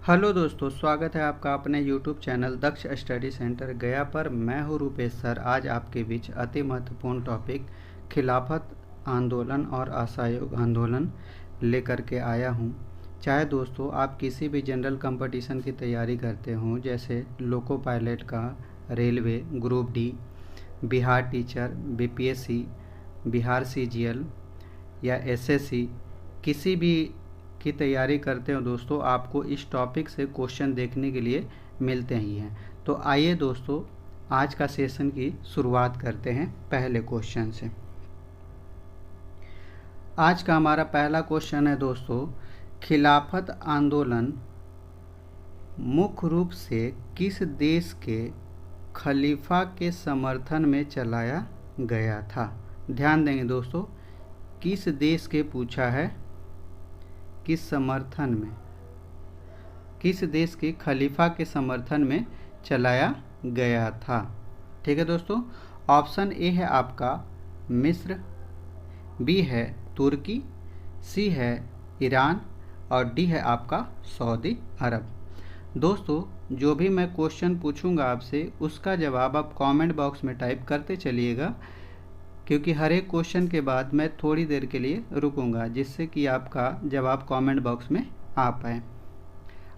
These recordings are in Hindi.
हेलो दोस्तों, स्वागत है आपका अपने YouTube चैनल दक्ष स्टडी सेंटर गया पर। मैं हूं रूपेश सर। आज आपके बीच अति महत्वपूर्ण टॉपिक खिलाफत आंदोलन और असहयोग आंदोलन लेकर के आया हूं। चाहे दोस्तों आप किसी भी जनरल कंपटीशन की तैयारी करते हों, जैसे लोको पायलट का, railway, group D, Bihar teacher, BPSC, Bihar CGL या SSC, किसी भी की तैयारी करते हो दोस्तों, आपको इस टॉपिक से क्वेश्चन देखने के लिए मिलते ही हैं। तो आइए दोस्तों, आज का सेशन की शुरुआत करते हैं पहले क्वेश्चन से। आज का हमारा पहला क्वेश्चन है दोस्तों, खिलाफत आंदोलन मुख्य रूप से किस देश के खलीफा के समर्थन में चलाया गया था? ध्यान देंगे दोस्तों, किस देश के पूछा है, किस समर्थन में, किस देश के खलीफा के समर्थन में चलाया गया था। ठीक है दोस्तों, ऑप्शन ए है आपका मिस्र, बी है तुर्की, सी है ईरान और डी है आपका सऊदी अरब। दोस्तों, जो भी मैं क्वेश्चन पूछूंगा आपसे, उसका जवाब आप कमेंट बॉक्स में टाइप करते चलिएगा, क्योंकि हर एक क्वेश्चन के बाद मैं थोड़ी देर के लिए रुकूंगा, जिससे कि आपका जवाब कमेंट बॉक्स में आ पाए।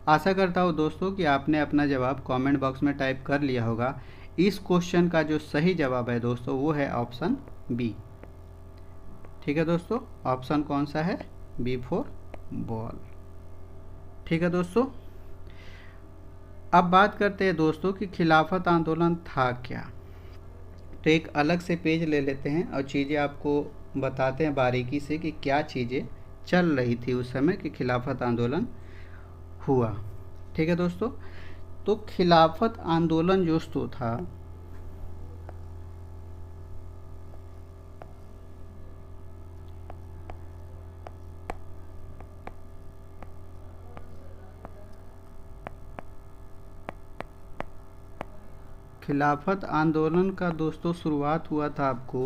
आशा करता हूँ दोस्तों कि आपने अपना जवाब कमेंट बॉक्स में टाइप कर लिया होगा। इस क्वेश्चन का जो सही जवाब है दोस्तों, वो है ऑप्शन बी। ठीक है दोस्तों, ऑप्शन कौन सा है? B for ball. ठीक है दोस्तों, अब बात करते हैं दोस्तों कि खिलाफत आंदोलन था क्या। तो एक अलग से पेज ले लेते हैं और चीज़ें आपको बताते हैं बारीकी से कि क्या चीज़ें चल रही थी उस समय कि खिलाफत आंदोलन हुआ। ठीक है दोस्तों, तो खिलाफत आंदोलन दोस्तों था, खिलाफत आंदोलन का दोस्तों शुरुआत हुआ था आपको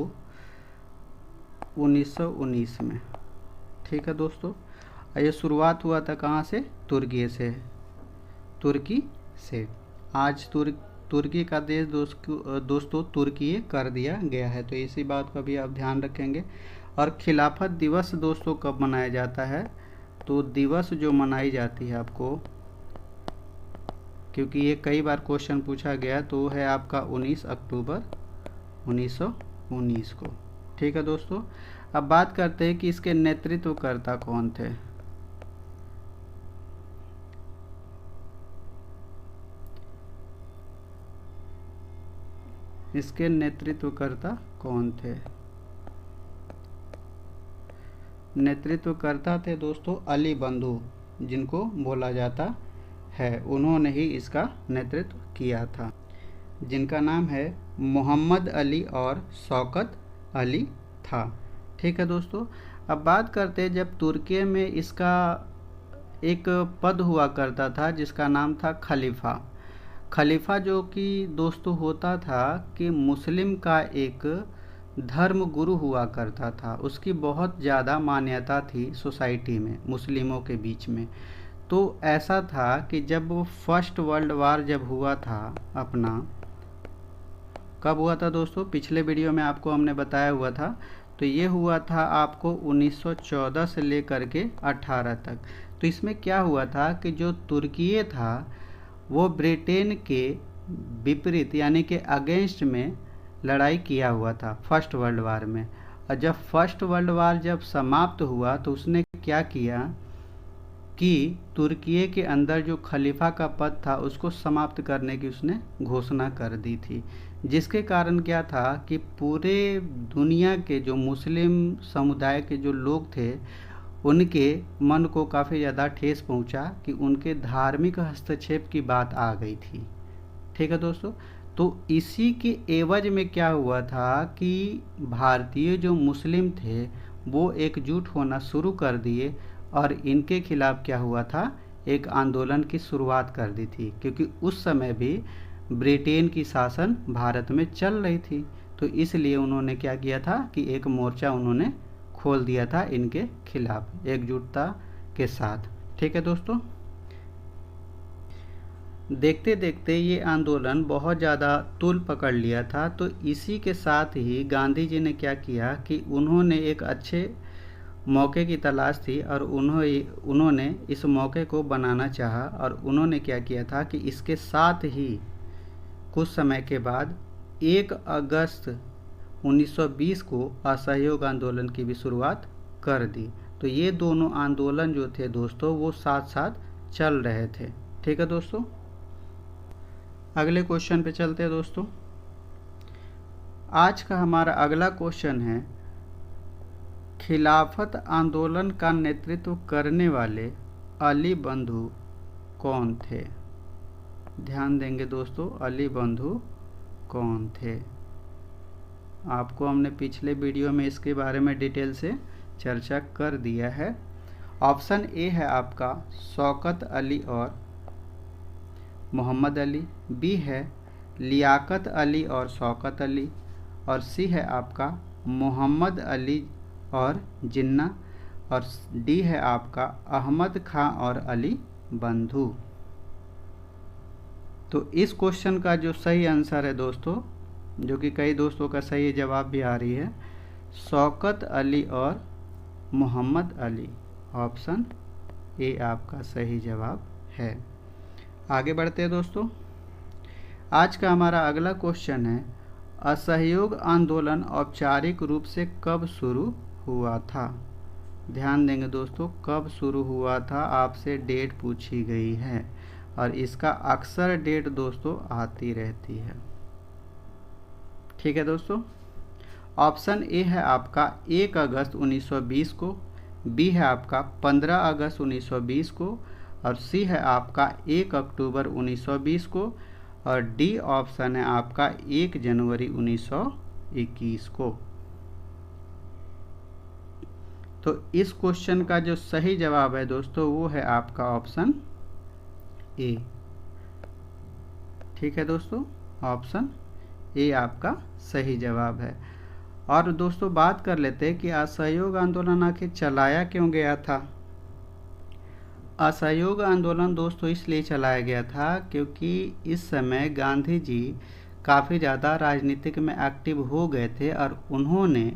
1919 में। ठीक है दोस्तों, ये शुरुआत हुआ था कहाँ से? तुर्की से। तुर्की से आज तुर्की का देश दोस्तों तुर्की कर दिया गया है, तो इसी बात का भी आप ध्यान रखेंगे। और खिलाफत दिवस दोस्तों कब मनाया जाता है? तो दिवस जो मनाई जाती है आपको, क्योंकि ये कई बार क्वेश्चन पूछा गया, तो है आपका 19 अक्टूबर 1919 को। ठीक है दोस्तों, अब बात करते हैं कि इसके नेतृत्वकर्ता कौन थे। इसके नेतृत्वकर्ता कौन थे? नेतृत्वकर्ता थे दोस्तों अली बंधु, जिनको बोला जाता है, उन्होंने ही इसका नेतृत्व किया था, जिनका नाम है मोहम्मद अली और शौकत अली था। ठीक है दोस्तों, अब बात करते हैं जब तुर्की में इसका एक पद हुआ करता था जिसका नाम था खलीफा। खलीफा जो कि दोस्तों होता था कि मुस्लिम का एक धर्म गुरु हुआ करता था, उसकी बहुत ज़्यादा मान्यता थी सोसाइटी में, मुस्लिमों के बीच में। तो ऐसा था कि जब वो फर्स्ट वर्ल्ड वार जब हुआ था अपना, कब हुआ था दोस्तों? पिछले वीडियो में आपको हमने बताया हुआ था। तो ये हुआ था आपको 1914 से लेकर के 18 तक। तो इसमें क्या हुआ था कि जो तुर्की था वो ब्रिटेन के विपरीत यानी कि अगेंस्ट में लड़ाई किया हुआ था फर्स्ट वर्ल्ड वार में। और जब फर्स्ट वर्ल्ड वार जब समाप्त हुआ तो उसने क्या किया कि तुर्की के अंदर जो खलीफा का पद था उसको समाप्त करने की उसने घोषणा कर दी थी, जिसके कारण क्या था कि पूरे दुनिया के जो मुस्लिम समुदाय के जो लोग थे, उनके मन को काफ़ी ज़्यादा ठेस पहुंचा कि उनके धार्मिक हस्तक्षेप की बात आ गई थी। ठीक है दोस्तों, तो इसी के एवज में क्या हुआ था कि भारतीय जो मुस्लिम थे वो एकजुट होना शुरू कर दिए और इनके खिलाफ क्या हुआ था, एक आंदोलन की शुरुआत कर दी थी, क्योंकि उस समय भी ब्रिटेन की शासन भारत में चल रही थी। तो इसलिए उन्होंने क्या किया था कि एक मोर्चा उन्होंने खोल दिया था इनके खिलाफ एकजुटता के साथ। ठीक है दोस्तों, देखते देखते ये आंदोलन बहुत ज़्यादा तूल पकड़ लिया था। तो इसी के साथ ही गांधी जी ने क्या किया कि उन्होंने एक अच्छे मौके की तलाश थी और उन्होंने इस मौके को बनाना चाहा, और उन्होंने क्या किया था कि इसके साथ ही कुछ समय के बाद 1 अगस्त 1920 को असहयोग आंदोलन की भी शुरुआत कर दी। तो ये दोनों आंदोलन जो थे दोस्तों वो साथ साथ चल रहे थे। ठीक है दोस्तों, अगले क्वेश्चन पे चलते हैं दोस्तों। आज का हमारा अगला क्वेश्चन है, खिलाफत आंदोलन का नेतृत्व करने वाले अली बंधु कौन थे? ध्यान देंगे दोस्तों, अली बंधु कौन थे? आपको हमने पिछले वीडियो में इसके बारे में डिटेल से चर्चा कर दिया है। ऑप्शन ए है आपका शौकत अली और मोहम्मद अली, बी है लियाकत अली और शौकत अली, और सी है आपका मोहम्मद अली और जिन्ना, और डी है आपका अहमद खां और अली बंधु। तो इस क्वेश्चन का जो सही आंसर है दोस्तों, जो कि कई दोस्तों का सही जवाब भी आ रही है, शौकत अली और मोहम्मद अली। ऑप्शन ए आपका सही जवाब है। आगे बढ़ते हैं दोस्तों। आज का हमारा अगला क्वेश्चन है, असहयोग आंदोलन औपचारिक रूप से कब शुरू हुआ था? ध्यान देंगे दोस्तों, कब शुरू हुआ था आपसे डेट पूछी गई है, और इसका अक्सर डेट दोस्तों आती रहती है। ठीक है दोस्तों, ऑप्शन ए है आपका 1 अगस्त 1920 को, बी है आपका 15 अगस्त 1920 को, और सी है आपका 1 अक्टूबर 1920 को, और डी ऑप्शन है आपका 1 जनवरी 1921 को। तो इस क्वेश्चन का जो सही जवाब है दोस्तों वो है आपका ऑप्शन ए। ठीक है दोस्तों, ऑप्शन ए आपका सही जवाब है। और दोस्तों बात कर लेते हैं कि असहयोग आंदोलन आखिर चलाया क्यों गया था। असहयोग आंदोलन दोस्तों इसलिए चलाया गया था क्योंकि इस समय गांधी जी काफ़ी ज़्यादा राजनीतिक में एक्टिव हो गए थे, और उन्होंने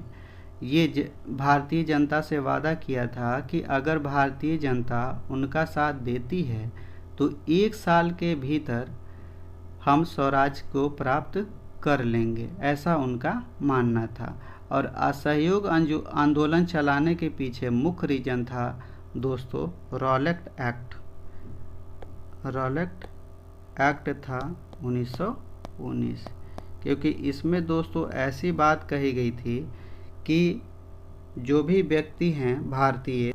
ये भारतीय जनता से वादा किया था कि अगर भारतीय जनता उनका साथ देती है तो 1 साल के भीतर हम स्वराज को प्राप्त कर लेंगे, ऐसा उनका मानना था। और असहयोग आंदोलन चलाने के पीछे मुख्य रीजन था दोस्तों रॉलेट एक्ट। रॉलेट एक्ट था 1919, क्योंकि इसमें दोस्तों ऐसी बात कही गई थी कि जो भी व्यक्ति हैं भारतीय,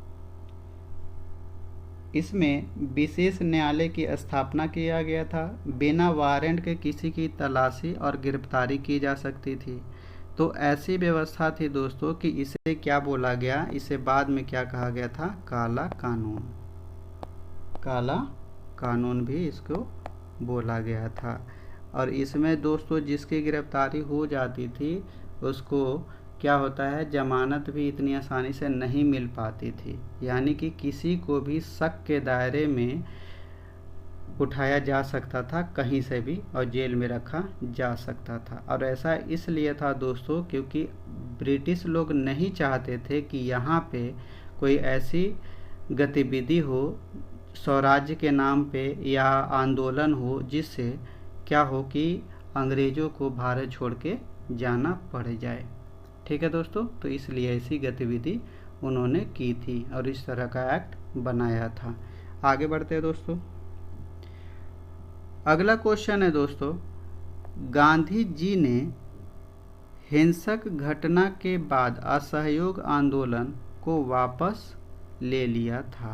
इसमें विशेष न्यायालय की स्थापना किया गया था, बिना वारंट के किसी की तलाशी और गिरफ्तारी की जा सकती थी। तो ऐसी व्यवस्था थी दोस्तों कि इसे क्या बोला गया, इसे बाद में क्या कहा गया था, काला कानून। काला कानून भी इसको बोला गया था। और इसमें दोस्तों जिसकी गिरफ्तारी हो जाती थी उसको क्या होता है, जमानत भी इतनी आसानी से नहीं मिल पाती थी, यानी कि किसी को भी शक के दायरे में उठाया जा सकता था कहीं से भी, और जेल में रखा जा सकता था। और ऐसा इसलिए था दोस्तों क्योंकि ब्रिटिश लोग नहीं चाहते थे कि यहाँ पे कोई ऐसी गतिविधि हो स्वराज्य के नाम पे या आंदोलन हो जिससे क्या हो कि अंग्रेज़ों को भारत छोड़ के जाना पड़ जाए। ठीक है दोस्तों, तो इसलिए ऐसी गतिविधि उन्होंने की थी और इस तरह का एक्ट बनाया था। आगे बढ़ते हैं दोस्तों। अगला क्वेश्चन है दोस्तों, गांधी जी ने हिंसक घटना के बाद असहयोग आंदोलन को वापस ले लिया था।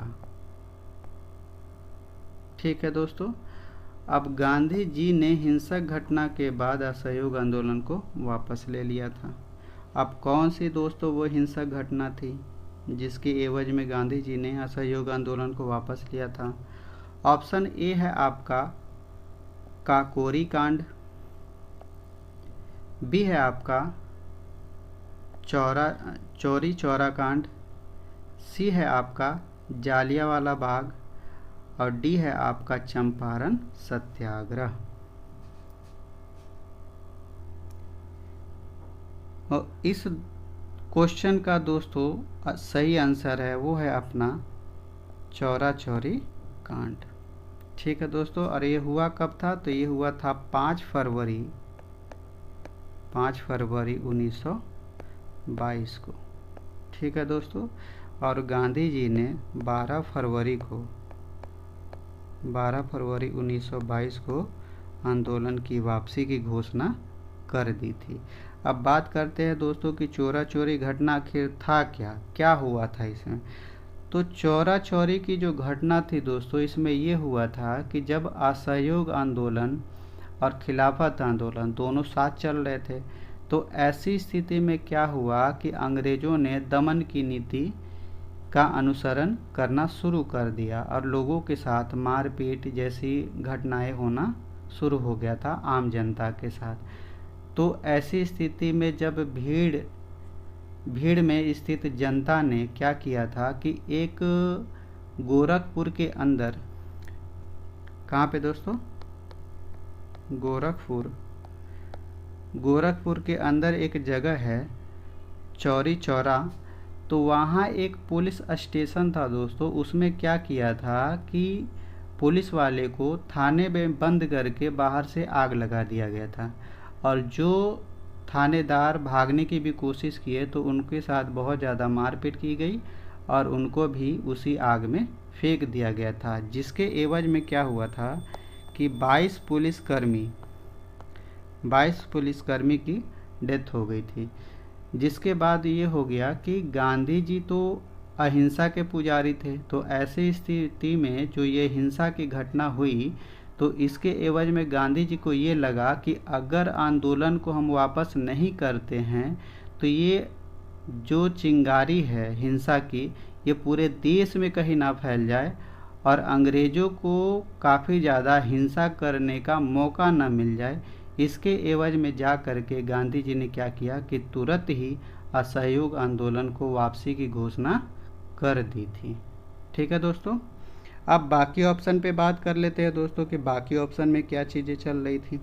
ठीक है दोस्तों, अब गांधी जी ने हिंसक घटना के बाद असहयोग आंदोलन को वापस ले लिया था। अब कौन सी दोस्तों वो हिंसक घटना थी जिसके एवज में गांधी जी ने असहयोग आंदोलन को वापस लिया था? ऑप्शन ए है आपका काकोरी कांड, बी है आपका चौरी चौरा कांड, सी है आपका जालियांवाला बाग, और डी है आपका चंपारण सत्याग्रह। और इस क्वेश्चन का दोस्तों सही आंसर है वो है अपना चौरा चौरी कांड। ठीक है दोस्तों, और ये हुआ कब था? तो ये हुआ था 5 फरवरी 1922 को। ठीक है दोस्तों, और गांधी जी ने 12 फरवरी 1922 को आंदोलन की वापसी की घोषणा कर दी थी। अब बात करते हैं दोस्तों कि चोरा चोरी घटना आखिर था क्या हुआ था इसमें। तो चोरा चोरी की जो घटना थी दोस्तों, इसमें ये हुआ था कि जब असहयोग आंदोलन और खिलाफत आंदोलन दोनों साथ चल रहे थे, तो ऐसी स्थिति में क्या हुआ कि अंग्रेज़ों ने दमन की नीति का अनुसरण करना शुरू कर दिया और लोगों के साथ मारपीट जैसी घटनाएं होना शुरू हो गया था आम जनता के साथ। तो ऐसी स्थिति में जब भीड़ में स्थित जनता ने क्या किया था कि एक गोरखपुर के अंदर, कहाँ पे दोस्तों? गोरखपुर के अंदर एक जगह है चौरी चौरा, तो वहाँ एक पुलिस स्टेशन था दोस्तों। उसमें क्या किया था कि पुलिस वाले को थाने में बंद करके बाहर से आग लगा दिया गया था, और जो थानेदार भागने की भी कोशिश किए तो उनके साथ बहुत ज़्यादा मारपीट की गई और उनको भी उसी आग में फेंक दिया गया था, जिसके एवज में क्या हुआ था कि 22 पुलिसकर्मी की डेथ हो गई थी। जिसके बाद ये हो गया कि गांधी जी तो अहिंसा के पुजारी थे, तो ऐसी स्थिति में जो ये हिंसा की घटना हुई, तो इसके एवज में गांधी जी को ये लगा कि अगर आंदोलन को हम वापस नहीं करते हैं तो ये जो चिंगारी है हिंसा की, ये पूरे देश में कहीं ना फैल जाए और अंग्रेज़ों को काफ़ी ज़्यादा हिंसा करने का मौका ना मिल जाए। इसके एवज में जा कर के गांधी जी ने क्या किया कि तुरंत ही असहयोग आंदोलन को वापसी की घोषणा कर दी थी। ठीक है दोस्तों, अब बाकी ऑप्शन पे बात कर लेते हैं दोस्तों कि बाकी ऑप्शन में क्या चीज़ें चल रही थी।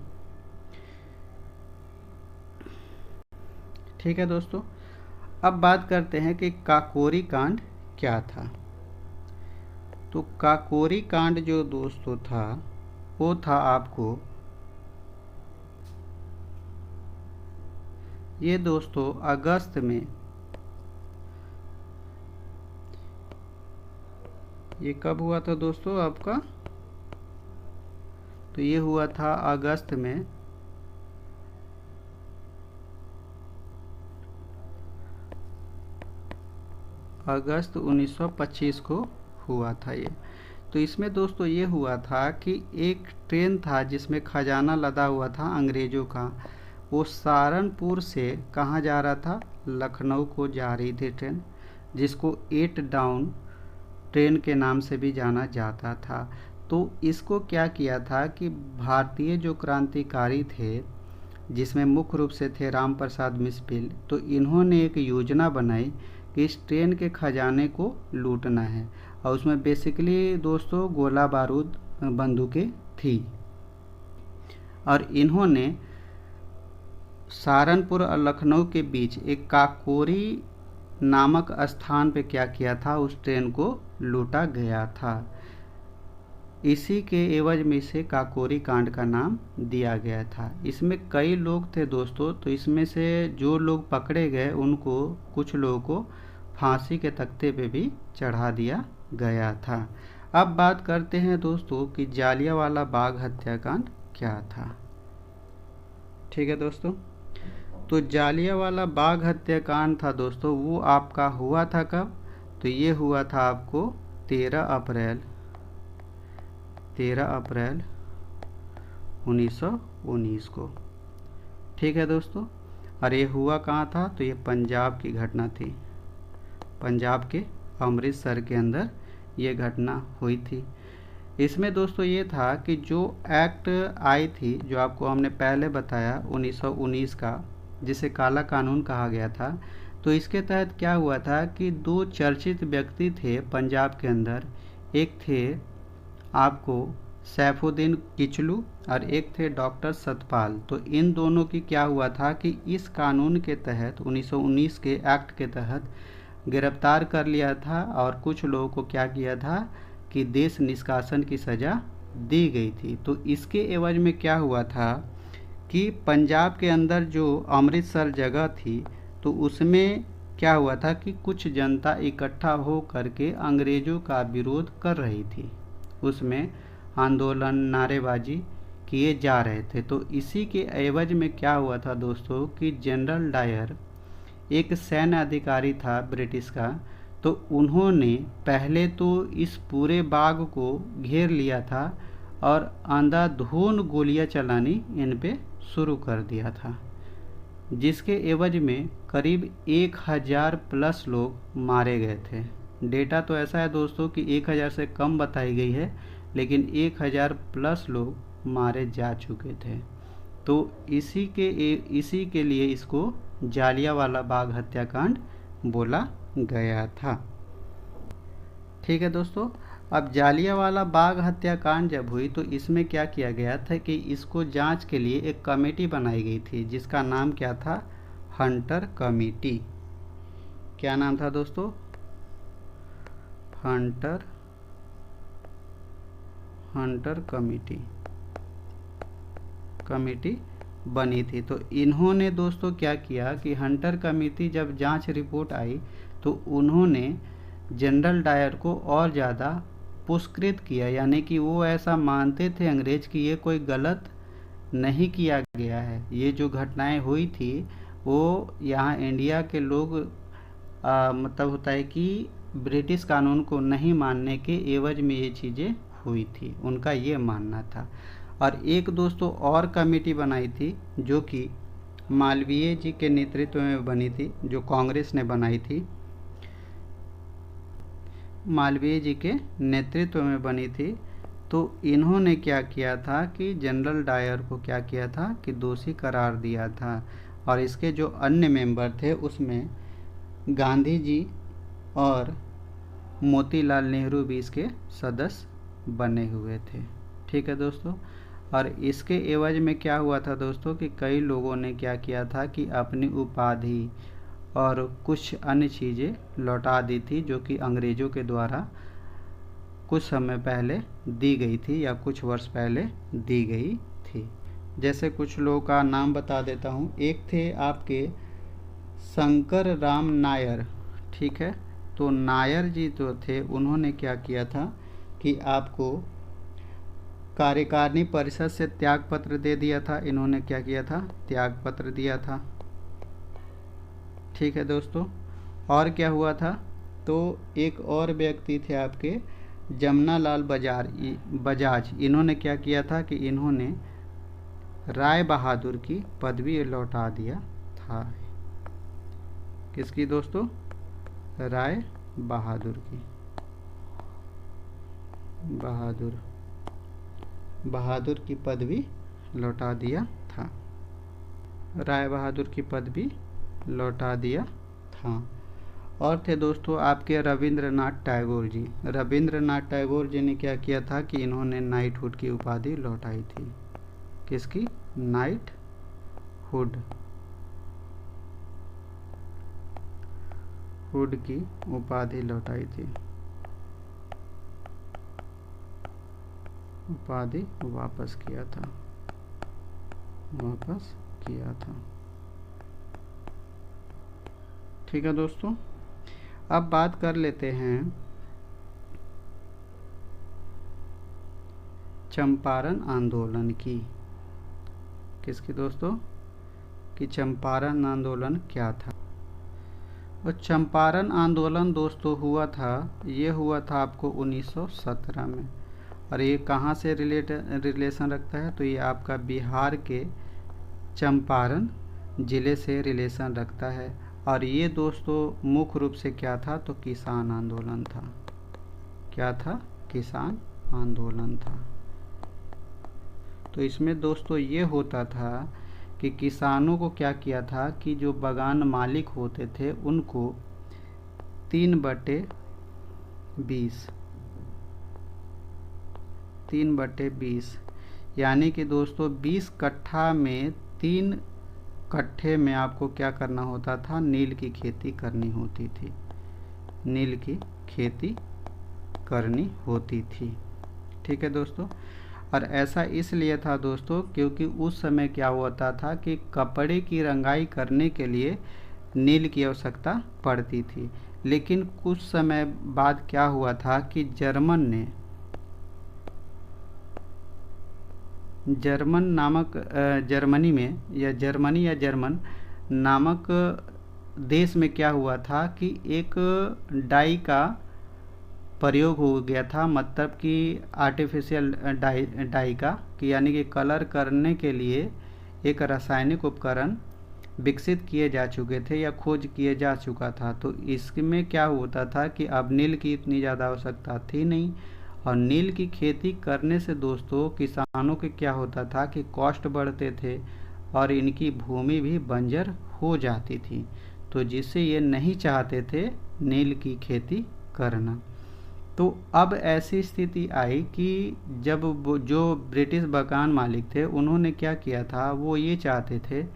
ठीक है दोस्तों, अब बात करते हैं कि काकोरी कांड क्या था। तो काकोरी कांड जो दोस्तों था वो था आपको, ये दोस्तों अगस्त में, ये कब हुआ था दोस्तों आपका? तो ये हुआ था अगस्त में, अगस्त 1925 को हुआ था ये। तो इसमें दोस्तों ये हुआ था कि एक ट्रेन था जिसमें खजाना लदा हुआ था अंग्रेज़ों का, वो सहारनपुर से कहाँ जा रहा था? लखनऊ को जा रही थी ट्रेन, जिसको 8 डाउन ट्रेन के नाम से भी जाना जाता था। तो इसको क्या किया था कि भारतीय जो क्रांतिकारी थे, जिसमें मुख्य रूप से थे राम प्रसाद मिस्पिल, तो इन्होंने एक योजना बनाई कि इस ट्रेन के खजाने को लूटना है, और उसमें बेसिकली दोस्तों गोला बारूद बंदूकें थी। और इन्होंने सहारनपुर और लखनऊ के बीच एक काकोरी नामक स्थान पे क्या किया था, उस ट्रेन को लूटा गया था। इसी के एवज में इसे काकोरी कांड का नाम दिया गया था। इसमें कई लोग थे दोस्तों, तो इसमें से जो लोग पकड़े गए उनको, कुछ लोगों को फांसी के तख्ते पे भी चढ़ा दिया गया था। अब बात करते हैं दोस्तों कि जालियांवाला बाग हत्याकांड क्या था। ठीक है दोस्तों, तो जालियांवाला बाग हत्याकांड था दोस्तों, वो आपका हुआ था कब? तो ये हुआ था आपको 13 अप्रैल 1919 को। ठीक है दोस्तों, और ये हुआ कहाँ था? तो ये पंजाब की घटना थी, पंजाब के अमृतसर के अंदर ये घटना हुई थी। इसमें दोस्तों ये था कि जो एक्ट आई थी, जो आपको हमने पहले बताया 1919 का, जिसे काला कानून कहा गया था, तो इसके तहत क्या हुआ था कि 2 चर्चित व्यक्ति थे पंजाब के अंदर। एक थे आपको सैफुद्दीन किचलू और एक थे डॉक्टर सतपाल। तो इन दोनों की क्या हुआ था कि इस कानून के तहत 1919 के एक्ट के तहत गिरफ्तार कर लिया था और कुछ लोगों को क्या किया था कि देश निष्कासन की सज़ा दी गई थी। तो इसके एवज में क्या हुआ था कि पंजाब के अंदर जो अमृतसर जगह थी तो उसमें क्या हुआ था कि कुछ जनता इकट्ठा हो करके अंग्रेज़ों का विरोध कर रही थी, उसमें आंदोलन नारेबाजी किए जा रहे थे। तो इसी के एवज में क्या हुआ था दोस्तों कि जनरल डायर एक सैन्य अधिकारी था ब्रिटिश का, तो उन्होंने पहले तो इस पूरे बाग को घेर लिया था और अंधाधुंध गोलियां चलानी इन पे शुरू कर दिया था, जिसके एवज में करीब 1000 प्लस लोग मारे गए थे। डेटा तो ऐसा है दोस्तों कि 1000 से कम बताई गई है, लेकिन 1000 प्लस लोग मारे जा चुके थे। तो इसी के लिए इसको जालियांवाला बाग हत्याकांड बोला गया था। ठीक है दोस्तों, अब जालियांवाला बाग हत्याकांड जब हुई तो इसमें क्या किया गया था कि इसको जांच के लिए एक कमेटी बनाई गई थी जिसका नाम क्या था, हंटर कमेटी। क्या नाम था दोस्तों, हंटर कमेटी बनी थी। तो इन्होंने दोस्तों क्या किया कि हंटर कमेटी जब जांच रिपोर्ट आई तो उन्होंने जनरल डायर को और ज़्यादा पुरस्कृत किया, यानी कि वो ऐसा मानते थे अंग्रेज कि ये कोई गलत नहीं किया गया है, ये जो घटनाएं हुई थी वो यहाँ इंडिया के लोग मतलब होता है कि ब्रिटिश कानून को नहीं मानने के एवज में ये चीज़ें हुई थी, उनका ये मानना था। और एक दोस्तों और कमेटी बनाई थी जो कि मालवीय जी के नेतृत्व में बनी थी, जो कांग्रेस ने बनाई थी, मालवीय जी के नेतृत्व में बनी थी। तो इन्होंने क्या किया था कि जनरल डायर को क्या किया था कि दोषी करार दिया था, और इसके जो अन्य मेंबर थे उसमें गांधी जी और मोतीलाल नेहरू भी इसके सदस्य बने हुए थे। ठीक है दोस्तों, और इसके एवज में क्या हुआ था दोस्तों कि कई लोगों ने क्या किया था कि अपनी उपाधि और कुछ अन्य चीज़ें लौटा दी थी जो कि अंग्रेज़ों के द्वारा कुछ समय पहले दी गई थी या कुछ वर्ष पहले दी गई थी। जैसे कुछ लोगों का नाम बता देता हूँ। एक थे आपके शंकर राम नायर। ठीक है, तो नायर जी जो थे उन्होंने क्या किया था कि आपको कार्यकारिणी परिषद से त्याग पत्र दे दिया था। इन्होंने क्या किया था, त्याग पत्र दिया था। ठीक है दोस्तों, और क्या हुआ था, तो एक और व्यक्ति थे आपके जमनालाल बजाज। इन्होंने क्या किया था कि इन्होंने राय बहादुर की पदवी लौटा दिया था। किसकी दोस्तों, राय बहादुर की, बहादुर की पदवी लौटा दिया था, राय बहादुर की पदवी लौटा दिया था। और थे दोस्तों आपके रविंद्रनाथ टैगोर जी। रविंद्रनाथ टैगोर जी ने क्या किया था कि इन्होंने नाइटहुड की उपाधि लौटाई थी। किसकी, नाइटहुड की उपाधि लौटाई थी, उपाधि वापस किया था। ठीक है दोस्तों, अब बात कर लेते हैं चंपारण आंदोलन की। किसकी दोस्तों, कि चंपारण आंदोलन क्या था। और चंपारण आंदोलन दोस्तों ये हुआ था आपको 1917 में। और ये कहाँ से रिलेशन रखता है, तो ये आपका बिहार के चंपारण ज़िले से रिलेशन रखता है। और ये दोस्तों मुख्य रूप से क्या था, तो किसान आंदोलन था। क्या था, किसान आंदोलन था। तो इसमें दोस्तों ये होता था कि किसानों को क्या किया था कि जो बागान मालिक होते थे उनको 3/20 3/20, यानी कि दोस्तों 20 कट्ठा में 3 कट्ठे में आपको क्या करना होता था, नील की खेती करनी होती थी, नील की खेती करनी होती थी। ठीक है दोस्तों। और ऐसा इसलिए था दोस्तों क्योंकि उस समय क्या होता था कि कपड़े की रंगाई करने के लिए नील की आवश्यकता पड़ती थी। लेकिन कुछ समय बाद क्या हुआ था कि जर्मनी में या जर्मन नामक देश में क्या हुआ था कि एक डाई का प्रयोग हो गया था, मतलब कि आर्टिफिशियल डाई का, कि यानी कि कलर करने के लिए एक रासायनिक उपकरण विकसित किए जा चुके थे या खोज किए जा चुका था। तो इसमें क्या होता था कि अब नील की इतनी ज़्यादा आवश्यकता थी नहीं, और नील की खेती करने से दोस्तों किसानों के क्या होता था कि कॉस्ट बढ़ते थे और इनकी भूमि भी बंजर हो जाती थी, तो जिससे ये नहीं चाहते थे नील की खेती करना। तो अब ऐसी स्थिति आई कि जब जो ब्रिटिश बगान मालिक थे उन्होंने क्या किया था, वो ये चाहते थे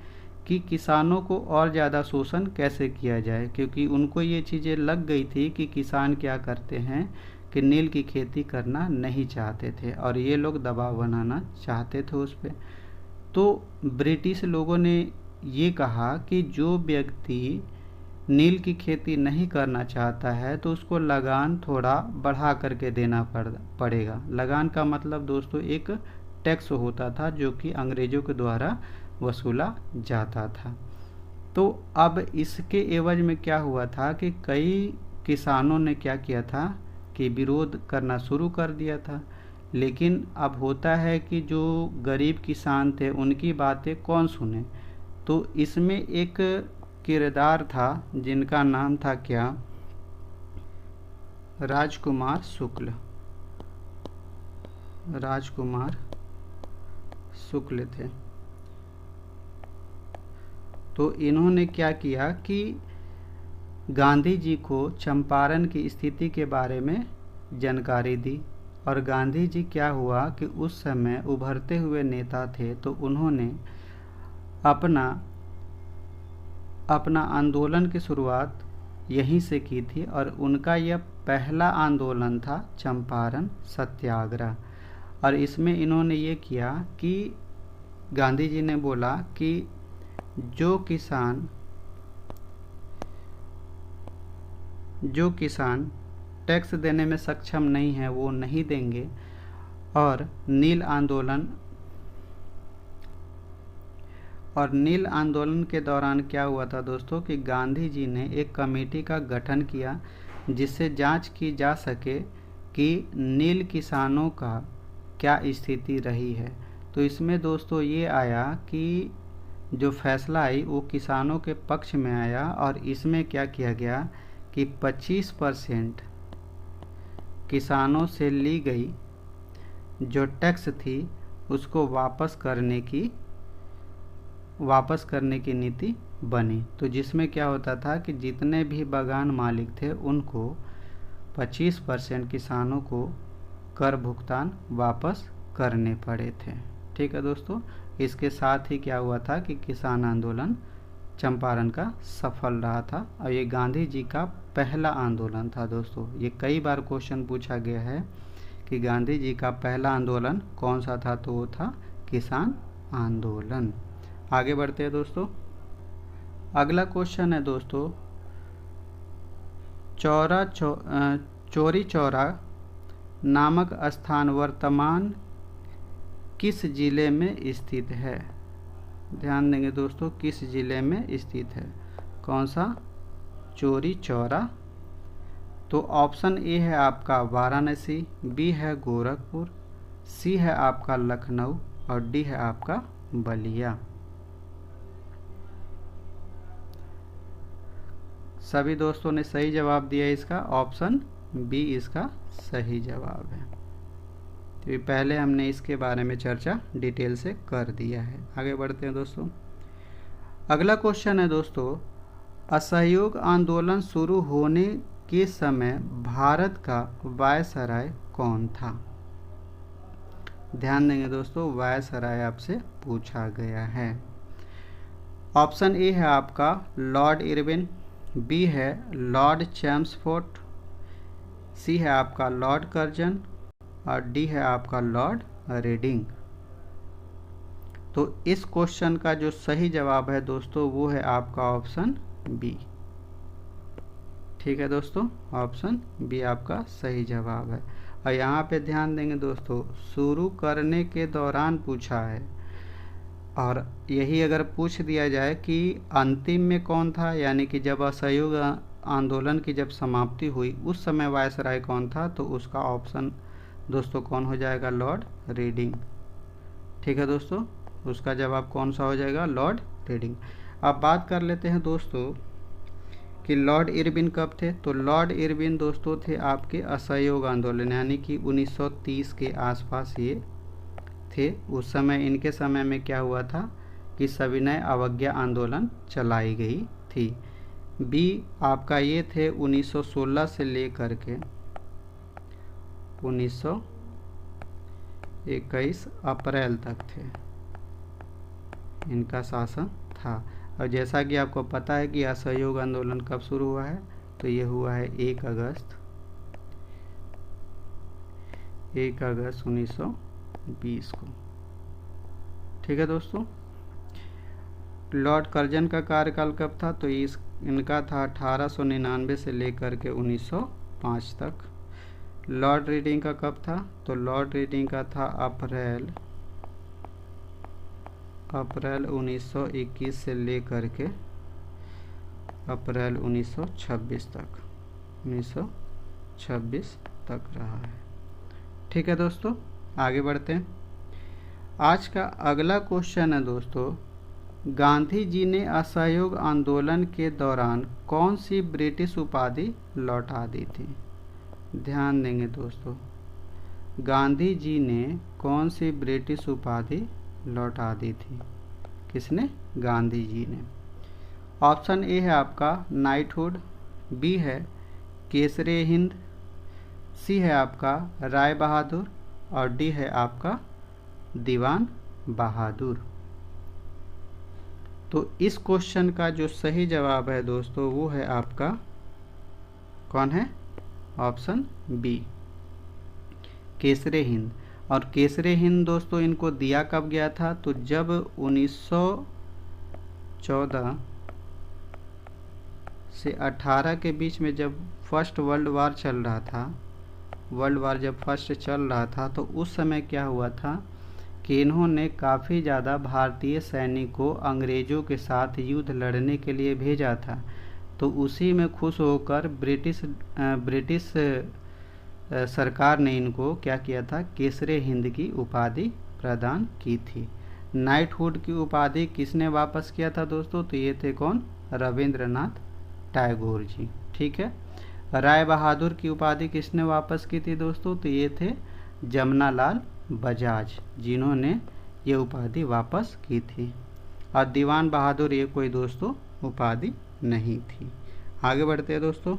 कि किसानों को और ज़्यादा शोषण कैसे किया जाए, क्योंकि उनको ये चीज़ें लग गई थी कि किसान क्या करते हैं कि नील की खेती करना नहीं चाहते थे और ये लोग दबाव बनाना चाहते थे उस पर। तो ब्रिटिश लोगों ने ये कहा कि जो व्यक्ति नील की खेती नहीं करना चाहता है तो उसको लगान थोड़ा बढ़ा करके देना पड़ेगा। लगान का मतलब दोस्तों एक टैक्स होता था जो कि अंग्रेज़ों के द्वारा वसूला जाता था। तो अब इसके एवज में क्या हुआ था कि कई किसानों ने क्या किया था कि विरोध करना शुरू कर दिया था। लेकिन अब होता है कि जो गरीब किसान थे उनकी बातें कौन सुने, तो इसमें एक किरदार था जिनका नाम था क्या, राजकुमार शुक्ल थे। तो इन्होंने क्या किया कि गांधी जी को चंपारण की स्थिति के बारे में जानकारी दी, और गांधी जी क्या हुआ कि उस समय उभरते हुए नेता थे, तो उन्होंने अपना आंदोलन की शुरुआत यहीं से की थी, और उनका यह पहला आंदोलन था चंपारण सत्याग्रह। और इसमें इन्होंने ये किया कि गांधी जी ने बोला कि जो किसान टैक्स देने में सक्षम नहीं है वो नहीं देंगे। और नील आंदोलन के दौरान क्या हुआ था दोस्तों कि गांधी जी ने एक कमेटी का गठन किया जिससे जांच की जा सके कि नील किसानों का क्या स्थिति रही है। तो इसमें दोस्तों ये आया कि जो फैसला आई वो किसानों के पक्ष में आया, और इसमें क्या किया गया कि 25% किसानों से ली गई जो टैक्स थी उसको वापस करने की नीति बनी। तो जिसमें क्या होता था कि जितने भी बागान मालिक थे उनको 25% किसानों को कर भुगतान वापस करने पड़े थे। ठीक है दोस्तों। इसके साथ ही क्या हुआ था कि किसान आंदोलन चंपारण का सफल रहा था, और ये गांधी जी का पहला आंदोलन था दोस्तों। ये कई बार क्वेश्चन पूछा गया है कि गांधी जी का पहला आंदोलन कौन सा था, तो वो था किसान आंदोलन। आगे बढ़ते हैं दोस्तों। अगला क्वेश्चन है दोस्तों, चौरी चौरा नामक स्थान वर्तमान किस जिले में स्थित है? ध्यान देंगे दोस्तों, किस जिले में स्थित है, कौन सा, चौरी चौरा। तो ऑप्शन ए है आपका वाराणसी, बी है गोरखपुर, सी है आपका लखनऊ, और डी है आपका बलिया। सभी दोस्तों ने सही जवाब दिया इसका, ऑप्शन बी इसका सही जवाब है। तो पहले हमने इसके बारे में चर्चा डिटेल से कर दिया है। आगे बढ़ते हैं दोस्तों। अगला क्वेश्चन है दोस्तों, असहयोग आंदोलन शुरू होने के समय भारत का वायसराय कौन था? ध्यान देंगे दोस्तों, वायसराय आपसे पूछा गया है। ऑप्शन ए है आपका लॉर्ड इरविन, बी है लॉर्ड चैम्सफोर्ड, सी है आपका लॉर्ड कर्जन और डी है आपका लॉर्ड रेडिंग। तो इस क्वेश्चन का जो सही जवाब है दोस्तों वो है आपका ऑप्शन बी। ठीक है दोस्तों, ऑप्शन बी आपका सही जवाब है। और यहाँ पे ध्यान देंगे दोस्तों, शुरू करने के दौरान पूछा है, और यही अगर पूछ दिया जाए कि अंतिम में कौन था, यानी कि जब असहयोग आंदोलन की जब समाप्ति हुई उस समय वायसराय कौन था, तो उसका ऑप्शन दोस्तों कौन हो जाएगा, लॉर्ड रेडिंग। ठीक है दोस्तों, उसका जवाब कौन सा हो जाएगा, लॉर्ड रेडिंग। अब बात कर लेते हैं दोस्तों कि लॉर्ड इरविन कब थे। तो लॉर्ड इरविन दोस्तों थे आपके असहयोग आंदोलन, यानी कि 1930 के आसपास ये थे। उस समय इनके समय में क्या हुआ था कि सविनय अवज्ञा आंदोलन चलाई गई थी। बी आपका ये थे 1916 से लेकर के 1921 अप्रैल तक थे इनका शासन था। और जैसा कि आपको पता है कि असहयोग आंदोलन कब शुरू हुआ है, तो ये हुआ है 1 अगस्त 1920 को। ठीक है दोस्तों, लॉर्ड कर्जन का कार्यकाल कब था, तो इनका था 1899 से लेकर के 1905 तक। लॉर्ड रेडिंग का कब था, तो लॉर्ड रेडिंग का था अप्रैल 1921 से लेकर के अप्रैल 1926 तक रहा है। ठीक है दोस्तों, आगे बढ़ते हैं। आज का अगला क्वेश्चन है दोस्तों, गांधी जी ने असहयोग आंदोलन के दौरान कौन सी ब्रिटिश उपाधि लौटा दी थी। ध्यान देंगे दोस्तों, गांधी जी ने कौन सी ब्रिटिश उपाधि लौटा दी थी। किसने, गांधी जी ने। ऑप्शन ए है आपका नाइटहुड, बी है केसरे हिंद, सी है आपका राय बहादुर और डी है आपका दीवान बहादुर। तो इस क्वेश्चन का जो सही जवाब है दोस्तों वो है आपका कौन है, ऑप्शन बी केसरे हिंद। और केसरे हिंद दोस्तों इनको दिया कब गया था, तो जब 1914 से 18 के बीच में जब फर्स्ट वर्ल्ड वार चल रहा था, वर्ल्ड वार जब फर्स्ट चल रहा था, तो उस समय क्या हुआ था कि इन्होंने काफ़ी ज़्यादा भारतीय सैनिकों को अंग्रेज़ों के साथ युद्ध लड़ने के लिए भेजा था। तो उसी में खुश होकर ब्रिटिश सरकार ने इनको क्या किया था, केसरे हिंद की उपाधि प्रदान की थी। नाइटहुड की उपाधि किसने वापस किया था दोस्तों, तो ये थे कौन, रविंद्रनाथ टैगोर जी। ठीक है। राय बहादुर की उपाधि किसने वापस की थी दोस्तों, तो ये थे जमनालाल बजाज, जिन्होंने ये उपाधि वापस की थी। और दीवान बहादुर ये कोई दोस्तों उपाधि नहीं थी। आगे बढ़ते हैं दोस्तों।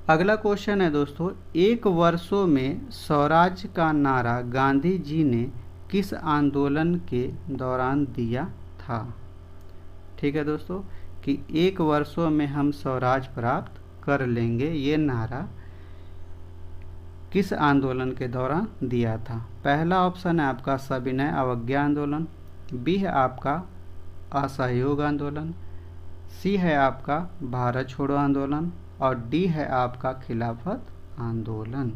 अगला क्वेश्चन है दोस्तों, 1 वर्षों में स्वराज का नारा गांधी जी ने किस आंदोलन के दौरान दिया था। ठीक है दोस्तों, कि 1 वर्षों में हम स्वराज प्राप्त कर लेंगे, ये नारा किस आंदोलन के दौरान दिया था। पहला ऑप्शन है आपका सविनय अवज्ञा आंदोलन, बी है आपका असहयोग आंदोलन, सी है आपका भारत छोड़ो आंदोलन और डी है आपका खिलाफत आंदोलन।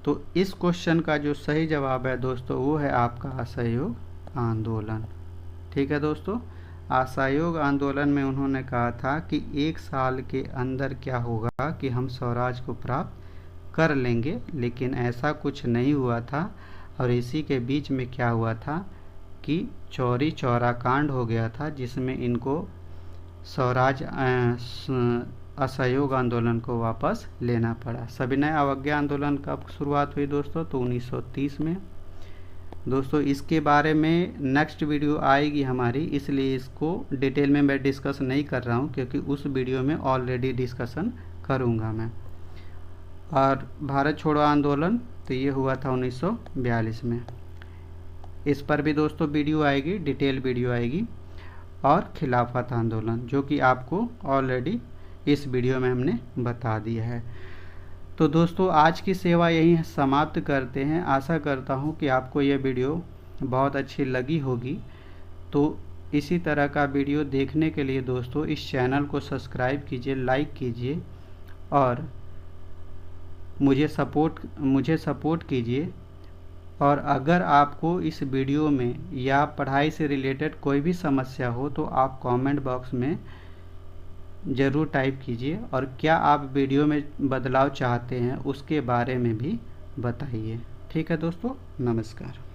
तो इस क्वेश्चन का जो सही जवाब है दोस्तों वो है आपका असहयोग आंदोलन। ठीक है दोस्तों, असहयोग आंदोलन में उन्होंने कहा था कि 1 साल के अंदर क्या होगा कि हम स्वराज को प्राप्त कर लेंगे, लेकिन ऐसा कुछ नहीं हुआ था। और इसी के बीच में क्या हुआ था कि चौरी चौरा कांड हो गया था, जिसमें इनको स्वराज असहयोग आंदोलन को वापस लेना पड़ा। सविनय अवज्ञा आंदोलन कब शुरुआत हुई दोस्तों, तो 1930 में। दोस्तों इसके बारे में नेक्स्ट वीडियो आएगी हमारी, इसलिए इसको डिटेल में मैं डिस्कस नहीं कर रहा हूँ, क्योंकि उस वीडियो में ऑलरेडी डिस्कसन करूँगा मैं। और भारत छोड़ो आंदोलन तो ये हुआ था 1942 में। इस पर भी दोस्तों वीडियो आएगी, डिटेल वीडियो आएगी। और खिलाफत आंदोलन, जो कि आपको ऑलरेडी इस वीडियो में हमने बता दिया है। तो दोस्तों आज की सेवा यहीं समाप्त करते हैं। आशा करता हूँ कि आपको ये वीडियो बहुत अच्छी लगी होगी। तो इसी तरह का वीडियो देखने के लिए दोस्तों इस चैनल को सब्सक्राइब कीजिए, लाइक कीजिए और मुझे सपोर्ट कीजिए। और अगर आपको इस वीडियो में या पढ़ाई से रिलेटेड कोई भी समस्या हो तो आप कमेंट बॉक्स में ज़रूर टाइप कीजिए, और क्या आप वीडियो में बदलाव चाहते हैं उसके बारे में भी बताइए। ठीक है दोस्तों, नमस्कार।